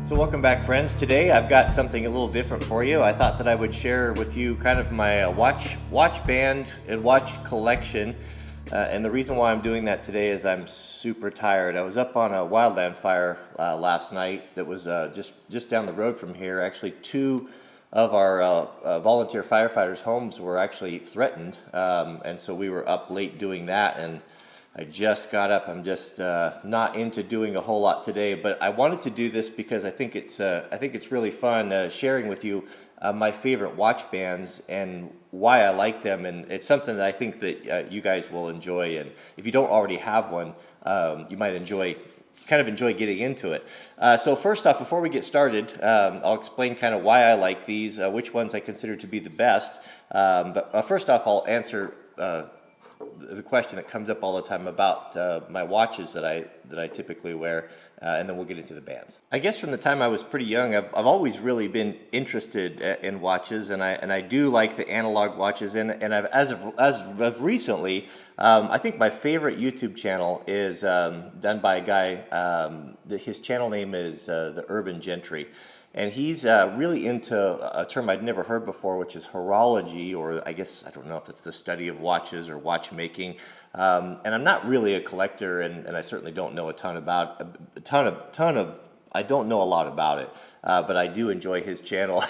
So welcome back, friends. Today I've got something a little different for you. I thought that I would share with you kind of my watch band and watch collection. And the reason why I'm doing that today is I'm super tired. I was up on a wildland fire last night that was just down the road from here. Actually, two of our volunteer firefighters' homes were actually threatened, and so we were up late doing that. And I just got up. I'm just not into doing a whole lot today, but I wanted to do this because I think it's really fun sharing with you my favorite watch bands and why I like them, and it's something that I think that you guys will enjoy. And if you don't already have one, you might enjoy getting into it. So first off, before we get started, I'll explain kind of why I like these, which ones I consider to be the best. But first off, I'll answer the question that comes up all the time about my watches that I typically wear, and then we'll get into the bands. I guess from the time I was pretty young, I've always really been interested in watches, and I do like the analog watches. And I've as of recently, I think my favorite YouTube channel is done by a guy. His channel name is the Urban Gentry. And he's really into a term I'd never heard before, which is horology, or I guess, I don't know if it's the study of watches or watchmaking. And I'm not really a collector, and I certainly don't know I don't know a lot about it, but I do enjoy his channel.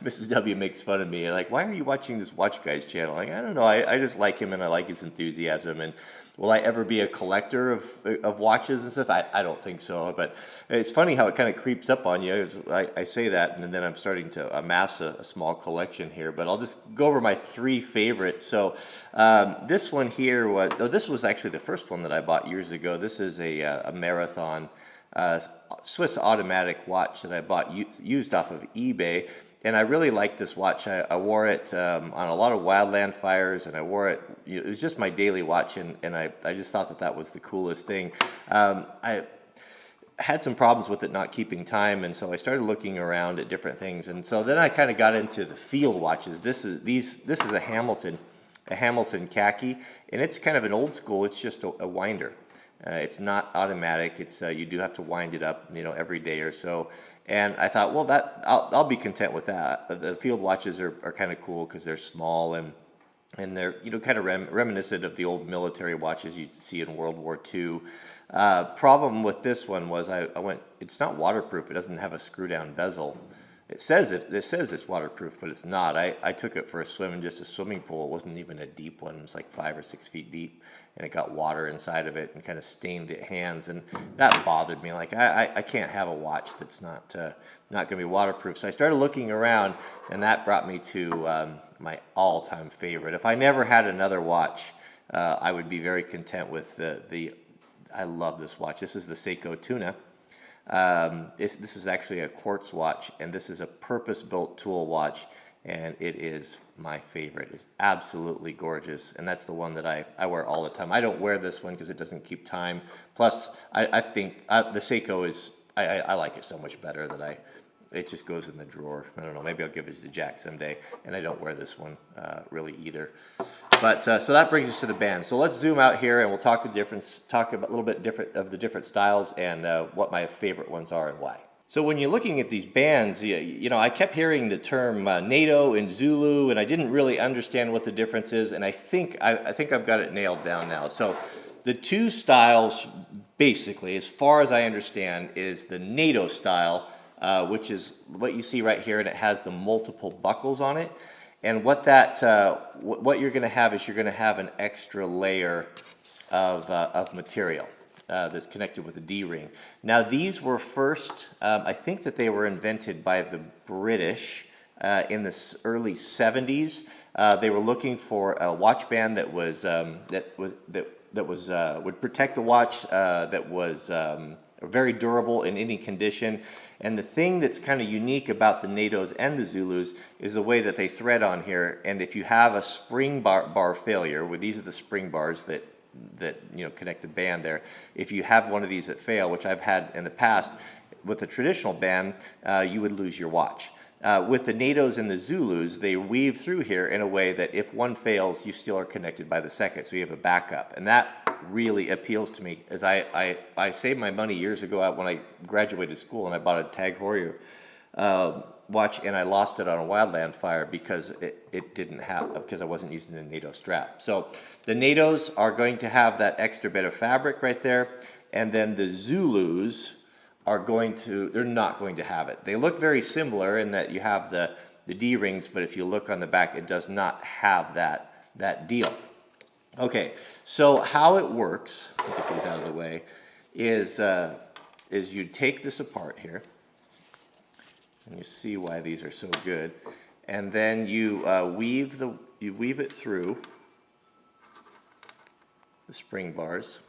Mrs. W makes fun of me, like, why are you watching this watch guy's channel? Like, I don't know, I just like him, and I like his enthusiasm. And will I ever be a collector of watches and stuff? I don't think so, but it's funny how it kind of creeps up on you. I say that, and then I'm starting to amass a small collection here, but I'll just go over my three favorites. So this one here this was actually the first one that I bought years ago. This is a Marathon Swiss automatic watch that I bought used off of eBay. And I really like this watch. I wore it on a lot of wildland fires, and I wore it, it was just my daily watch, and I just thought that was the coolest thing. I had some problems with it not keeping time, and so I started looking around at different things. And so then I kind of got into the field watches. This is a Hamilton khaki, and it's kind of an old school. It's just a winder. It's not automatic. It's you do have to wind it up, every day or so. And I thought, well, I'll be content with that. The field watches are kind of cool because they're small and they're kind of reminiscent of the old military watches you'd see in World War II. Problem with this one was it's not waterproof. It doesn't have a screw down bezel. It says it's waterproof, but it's not. I took it for a swim in just a swimming pool. It wasn't even a deep one. It was like 5 or 6 feet deep, and it got water inside of it and kind of stained the hands, and that bothered me. Like, I can't have a watch that's not going to be waterproof. So I started looking around, and that brought me to my all-time favorite. If I never had another watch, I would be very content with I love this watch. This is the Seiko Tuna. This is actually a quartz watch, and this is a purpose-built tool watch, and it is my favorite. It's absolutely gorgeous, and that's the one that I wear all the time. I don't wear this one because it doesn't keep time. Plus, I think the Seiko is, I like it so much better that it just goes in the drawer. I don't know, maybe I'll give it to Jack someday, and I don't wear this one really either. But so that brings us to the band. So let's zoom out here, and we'll talk about a little bit different of the different styles and what my favorite ones are and why. So when you're looking at these bands, I kept hearing the term Nato and Zulu, and I didn't really understand what the difference is. And I think I've got it nailed down now. So the two styles, basically, as far as I understand, is the Nato style, which is what you see right here, and it has the multiple buckles on it. And what you're going to have is you're going to have an extra layer of material that's connected with a D-ring. Now, these were first, I think that they were invented by the British in the early 70s. They were looking for a watch band that would protect the watch, that was very durable in any condition. And the thing that's kind of unique about the Natos and the Zulus is the way that they thread on here. And if you have a spring bar failure, these are the spring bars that connect the band there. If you have one of these that fail, which I've had in the past, with a traditional band, you would lose your watch. With the Natos and the Zulus, they weave through here in a way that if one fails, you still are connected by the second, so you have a backup. And that really appeals to me, as I saved my money years ago out when I graduated school, and I bought a Tag Heuer watch, and I lost it on a wildland fire because it didn't have, because I wasn't using the NATO strap. So the NATOs are going to have that extra bit of fabric right there, and then the Zulus are going to, they're not going to have it. They look very similar in that you have the D-rings, but if you look on the back, it does not have that deal. Okay, so how it works, I'll get these out of the way, is you take this apart here, and you see why these are so good, and then you weave it through the spring bars.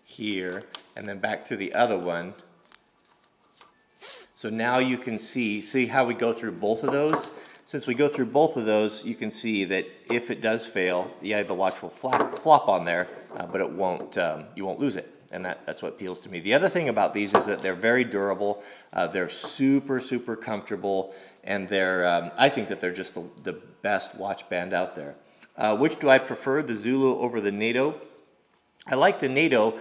Here, and then back through the other one. So now you can see how we go through both of those. Since we go through both of those, you can see that if it does fail, yeah, the watch will flop on there, but it won't. You won't lose it, and that's what appeals to me. The other thing about these is that they're very durable. They're super comfortable, and they're. I think that they're just the best watch band out there. Which do I prefer, the Zulu over the NATO? I like the NATO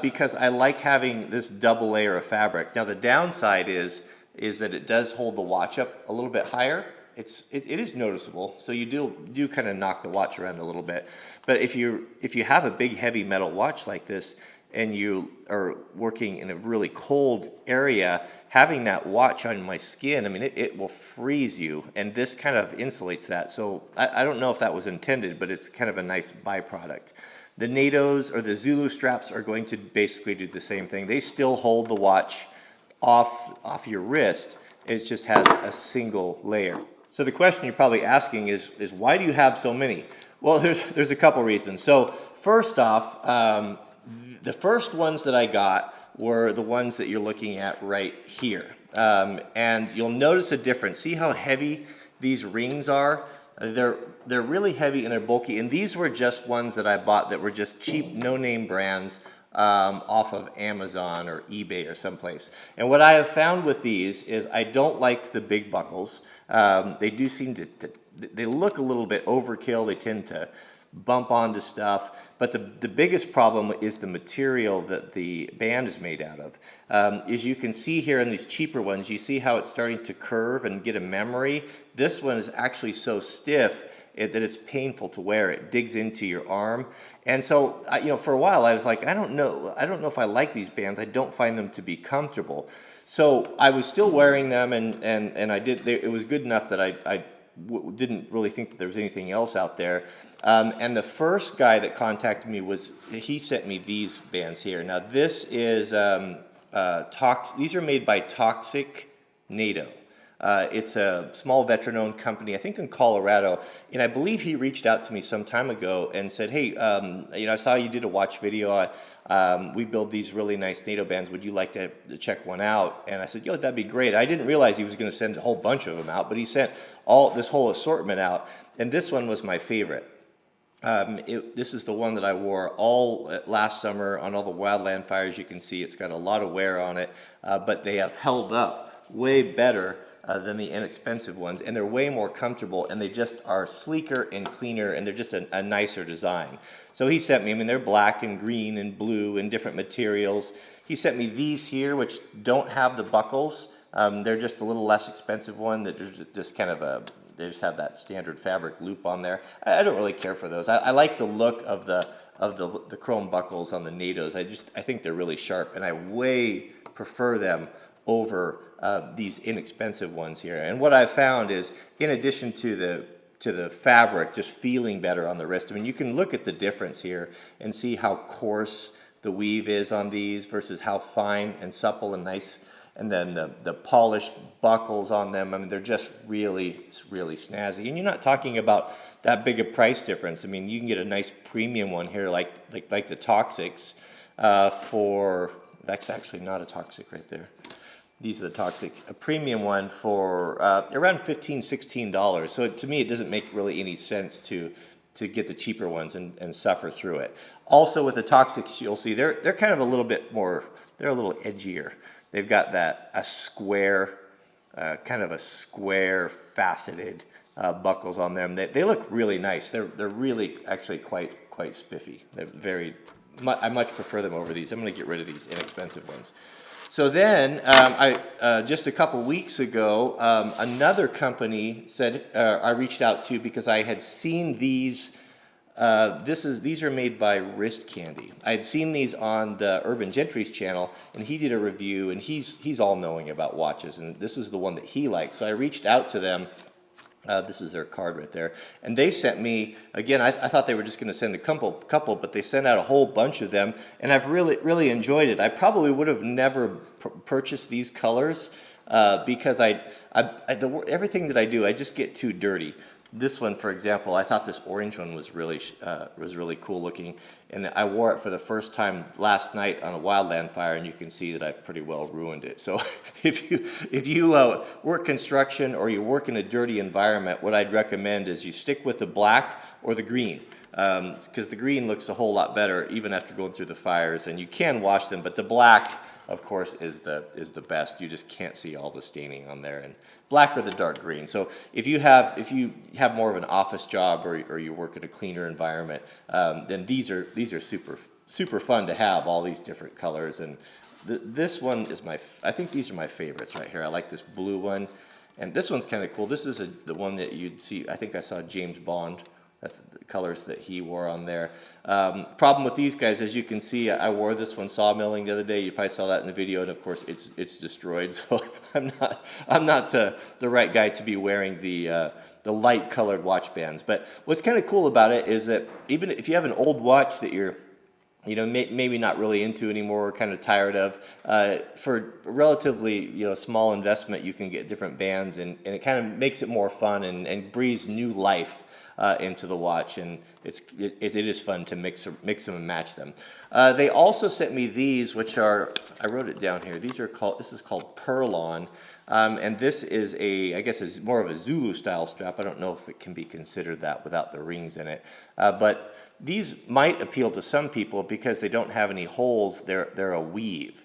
because I like having this double layer of fabric. Now the downside is that it does hold the watch up a little bit higher. It is noticeable, so you do kind of knock the watch around a little bit. But if you have a big heavy metal watch like this and you are working in a really cold area, having that watch on my skin, I mean, it will freeze you, and this kind of insulates that. So I don't know if that was intended, but it's kind of a nice byproduct. The NATOs or the Zulu straps are going to basically do the same thing. They still hold the watch off your wrist. It just has a single layer. So the question you're probably asking is why do you have so many? Well, there's a couple reasons. So first off, the first ones that I got were the ones that you're looking at right here. And you'll notice a difference. See how heavy these rings are? They're really heavy and they're bulky, and these were just ones that I bought that were just cheap, no-name brands off of Amazon or eBay or someplace. And what I have found with these is I don't like the big buckles. They do seem they look a little bit overkill. They tend to bump onto stuff, but the biggest problem is the material that the band is made out of. As you can see here in these cheaper ones, you see how it's starting to curve and get a memory. This one is actually so stiff that it's painful to wear. It digs into your arm. And so, for a while I was like, I don't know if I like these bands. I don't find them to be comfortable. So I was still wearing them, and I did. It was good enough that I didn't really think that there was anything else out there. And the first guy that contacted me he sent me these bands here. Now this is these are made by Toxic NATO. It's a small veteran-owned company, I think in Colorado, and I believe he reached out to me some time ago and said, hey, I saw you did a watch video. We build these really nice NATO bands. Would you like to check one out? And I said, yo, that'd be great. I didn't realize he was going to send a whole bunch of them out, but he sent this whole assortment out, and this one was my favorite. This is the one that I wore all last summer on all the wildland fires. You can see it's got a lot of wear on it, but they have held up way better than the inexpensive ones, and they're way more comfortable, and they just are sleeker and cleaner, and they're just a nicer design. So he sent me, they're black and green and blue and different materials. He sent me these here, which don't have the buckles. They're just a little less expensive one that just kind of they just have that standard fabric loop on there. I don't really care for those. I like the look of the chrome buckles on the NATOs. I think they're really sharp, and I way prefer them over these inexpensive ones here. And what I've found is, in addition to the fabric just feeling better on the wrist, you can look at the difference here and see how coarse the weave is on these versus how fine and supple and nice. And then the polished buckles on them, they're just really snazzy. And you're not talking about that big a price difference. You can get a nice premium one here, like the Toxics, for, that's actually not a Toxic right there. These are the Toxic. A premium one for around $15, $16. So to me, it doesn't make really any sense to to get the cheaper ones and suffer through it. Also with the Toxics, you'll see they're kind of a little bit more, they're a little edgier. They've got a square, kind of a square faceted buckles on them. They look really nice. They're really actually quite spiffy. They're I much prefer them over these. I'm going to get rid of these inexpensive ones. So then, just a couple weeks ago, another company said I reached out to because I had seen these. These are made by Wrist Candy. I had seen these on the Urban Gentry's channel, and he did a review, and he's all knowing about watches, and this is the one that he likes. So I reached out to them. This is their card right there, and they sent me again. I thought they were just going to send a couple, but they sent out a whole bunch of them, and I've really enjoyed it. I probably would have never purchased these colors because everything that I do, I just get too dirty. This one, for example, I thought this orange one was really cool looking, and I wore it for the first time last night on a wildland fire, and you can see that I've pretty well ruined it. So if you work construction or you work in a dirty environment, what I'd recommend is you stick with the black or the green, because the green looks a whole lot better even after going through the fires, and you can wash them, but the black, of course, is the best. You just can't see all the staining on there, and black or the dark green. So if you have more of an office job or you work in a cleaner environment, then these are super fun to have all these different colors. And this one is I think these are my favorites right here. I like this blue one, and this one's kind of cool. This is the one that you'd see. I think I saw James Bond. That's the colors that he wore on there. Problem with these guys, as you can see, I wore this one sawmilling the other day. You probably saw that in the video, and of course it's destroyed. So I'm not the right guy to be wearing the light colored watch bands. But what's kind of cool about it is that even if you have an old watch that you're maybe not really into anymore, or kind of tired of, for a relatively small investment, you can get different bands, and it kind of makes it more fun and breathes new life into the watch, and it is fun to mix them and match them. They also sent me these, which are, I wrote it down here. This is called Perlon, and this is I guess is more of a Zulu style strap. I don't know if it can be considered that without the rings in it, but these might appeal to some people because they don't have any holes. They're a weave,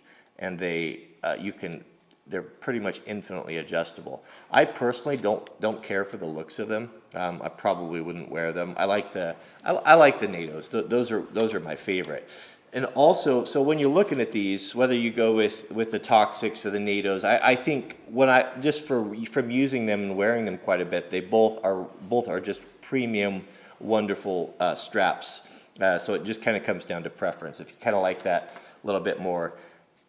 and they're pretty much infinitely adjustable. I personally don't care for the looks of them. I probably wouldn't wear them. I like the Natos. Those are my favorite. And also, so when you're looking at these, whether you go with the Toxics or the Natos, I think from using them and wearing them quite a bit, they both are just premium, wonderful straps. So it just kind of comes down to preference. If you kind of like that little bit more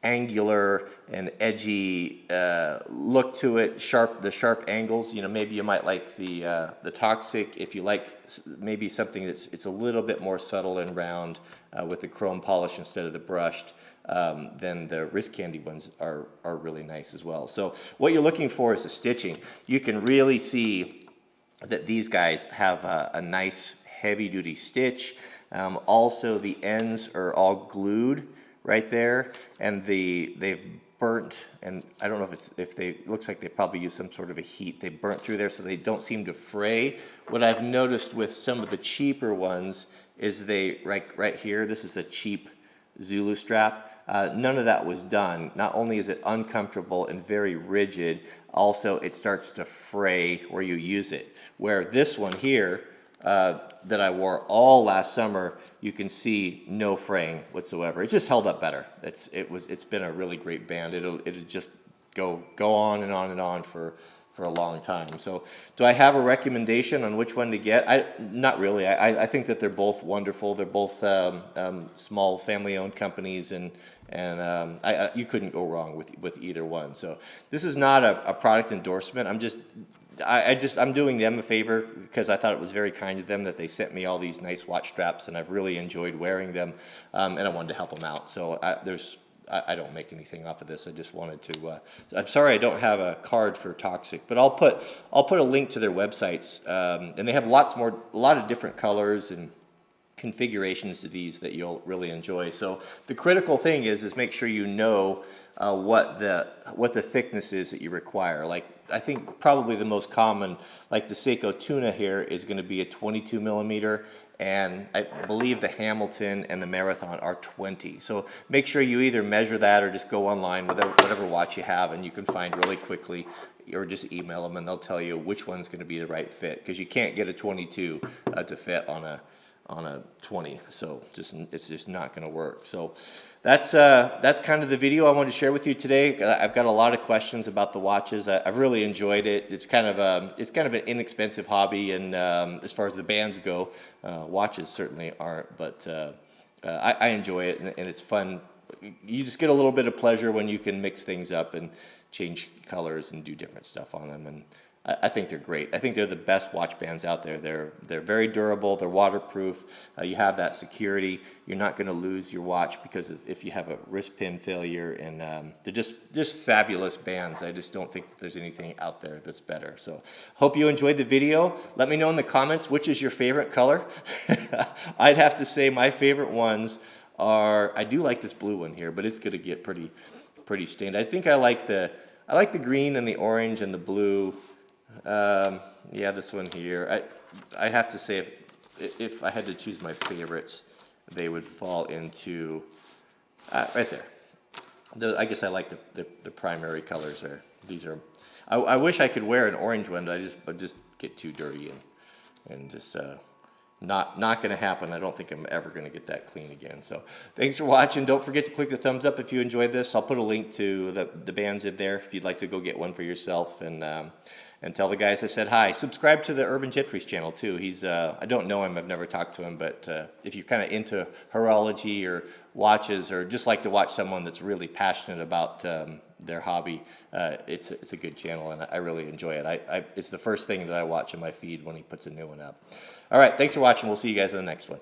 angular and edgy look to it, the sharp angles, maybe you might like the Toxic. If you like maybe something it's a little bit more subtle and round with the chrome polish instead of the brushed, then the Wrist Candy ones are really nice as well. So what you're looking for is the stitching. You can really see that these guys have a nice heavy duty stitch. Also the ends are all glued right there, and they've burnt, and I don't know if they looks like they probably use some sort of a heat. They burnt through there, so they don't seem to fray. What I've noticed with some of the cheaper ones is right here, this is a cheap Zulu strap. None of that was done. Not only is it uncomfortable and very rigid, also it starts to fray where you use it. Where this one here, that I wore all last summer, you can see no fraying whatsoever. It just held up better. It's been a really great band. It'll just go on and on and on for a long time. So do I have a recommendation on which one to get? Not really. I think that they're both wonderful. They're both small family-owned companies, and you couldn't go wrong with either one. So this is not a product endorsement. I'm doing them a favor because I thought it was very kind of them that they sent me all these nice watch straps, and I've really enjoyed wearing them, and I wanted to help them out. So I don't make anything off of this. I just wanted to. I'm sorry I don't have a card for Toxic, but I'll put a link to their websites, and they have a lot of different colors and configurations to these that you'll really enjoy. So the critical thing is make sure you know what the thickness is that you require. Like I think probably the most common, like the Seiko Tuna here, is going to be a 22 millimeter, and I believe the Hamilton and the Marathon are 20. So make sure you either measure that or just go online with whatever watch you have, and you can find really quickly, or just email them and they'll tell you which one's going to be the right fit, because you can't get a 22 to fit on a 20, so it's just not going to work. So that's kind of the video I wanted to share with you today. I've got a lot of questions about the watches. I've really enjoyed it. It's kind of an inexpensive hobby, and as far as the bands go, watches certainly aren't. But I enjoy it, and it's fun. You just get a little bit of pleasure when you can mix things up and change colors and do different stuff on them, and I think they're great. I think they're the best watch bands out there. They're very durable. They're waterproof. You have that security. You're not going to lose your watch because if you have a wrist pin failure, and they're just fabulous bands. I just don't think that there's anything out there that's better. So hope you enjoyed the video. Let me know in the comments which is your favorite color. I'd have to say my favorite ones are, I do like this blue one here, but it's going to get pretty stained. I think I like the green and the orange and the blue. Yeah, this one here. I have to say, if I had to choose my favorites, they would fall into right there. I guess I like the primary colors there. These are. I wish I could wear an orange one, but I just get too dirty and just not going to happen. I don't think I'm ever going to get that clean again. So thanks for watching. Don't forget to click the thumbs up if you enjoyed this. I'll put a link to the bands in there if you'd like to go get one for yourself, and tell the guys I said hi. Subscribe to the Urban Gentry's channel too. He's I don't know him, I've never talked to him, but if you're kind of into horology or watches, or just like to watch someone that's really passionate about their hobby, it's a good channel, and I really enjoy it. It's the first thing that I watch in my feed when he puts a new one up. All right, thanks for watching. We'll see you guys in the next one.